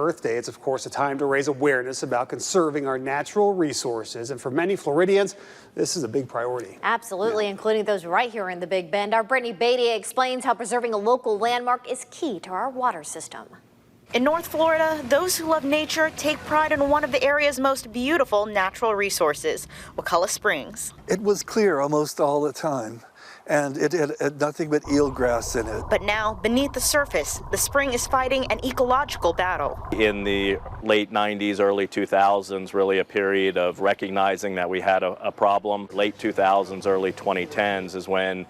Earth Day, it's of course a time to raise awareness about conserving our natural resources. And for many Floridians, this is a big priority. Absolutely, including those right here in the Big Bend. Our Brittany Beatty explains how preserving a local landmark is key to our water system. In North Florida, those who love nature take pride in one of the area's most beautiful natural resources, Wakulla Springs. It was clear almost all the time, and it had nothing but eelgrass in it. But now, beneath the surface, the spring is fighting an ecological battle. In the late 90s, early 2000s, really a period of recognizing that we had a problem. Late 2000s, early 2010s is when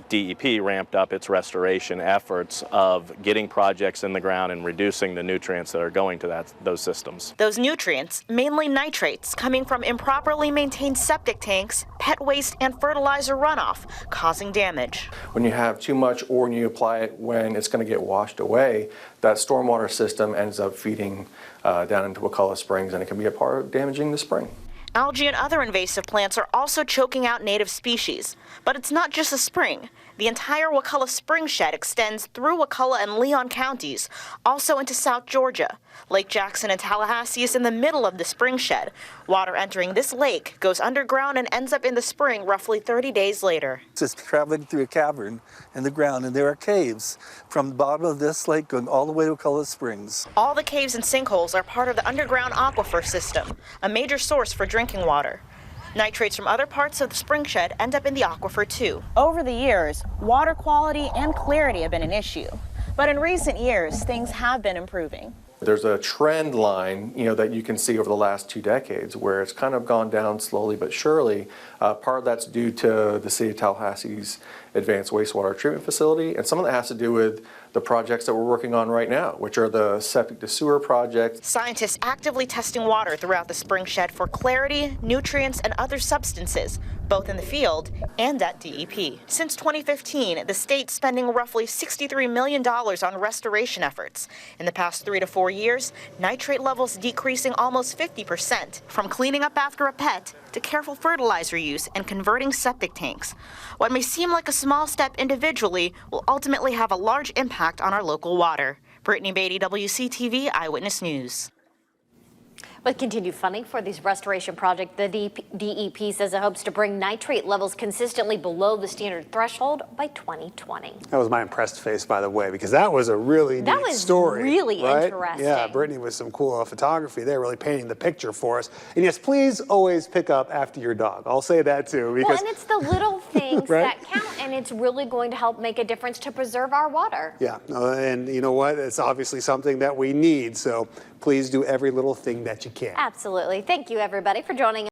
DEP ramped up its restoration efforts of getting projects in the ground and reducing the nutrients that are going to those systems. Those nutrients, mainly nitrates, coming from improperly maintained septic tanks, pet waste, and fertilizer runoff, causing damage. When you have too much or when you apply it when it's going to get washed away, that stormwater system ends up feeding down into Wakulla Springs, and it can be a part of damaging the spring. Algae and other invasive plants are also choking out native species. But it's not just a spring. The entire Wakulla Springshed extends through Wakulla and Leon counties, also into South Georgia. Lake Jackson and Tallahassee is in the middle of the Springshed. Water entering this lake goes underground and ends up in the spring roughly 30 days later. It's just traveling through a cavern in the ground, and there are caves from the bottom of this lake going all the way to Wakulla Springs. All the caves and sinkholes are part of the underground aquifer system, a major source for drinking water. Nitrates from other parts of the Springshed end up in the aquifer too. Over the years, water quality and clarity have been an issue. But in recent years, things have been improving. There's a trend line, that you can see over the last 2 decades where it's kind of gone down slowly but surely. Part of that's due to the city of Tallahassee's advanced wastewater treatment facility, and some of that has to do with the projects that we're working on right now, which are the septic to sewer projects. Scientists actively testing water throughout the Springshed for clarity, nutrients, and other substances, both in the field and at DEP. Since 2015, the state's spending roughly $63 million on restoration efforts. In the past 3 to 4 years, nitrate levels decreasing almost 50%, from cleaning up after a pet to careful fertilizer use and converting septic tanks. What may seem like a small step individually will ultimately have a large impact on our local water. Brittany Beatty, WCTV Eyewitness News. With continued funding for these restoration projects, the DEP says it hopes to bring nitrate levels consistently below the standard threshold by 2020. That was my impressed face, by the way, because that was a really neat story. That was really right? interesting. Yeah, Brittany with some cool photography there, really painting the picture for us. And yes, please always pick up after your dog. I'll say that too. Because and it's the little things right? that count, and it's really going to help make a difference to preserve our water. Yeah, and you know what? It's obviously something that we need. So please do every little thing that you can. Absolutely. Thank you, everybody, for joining us.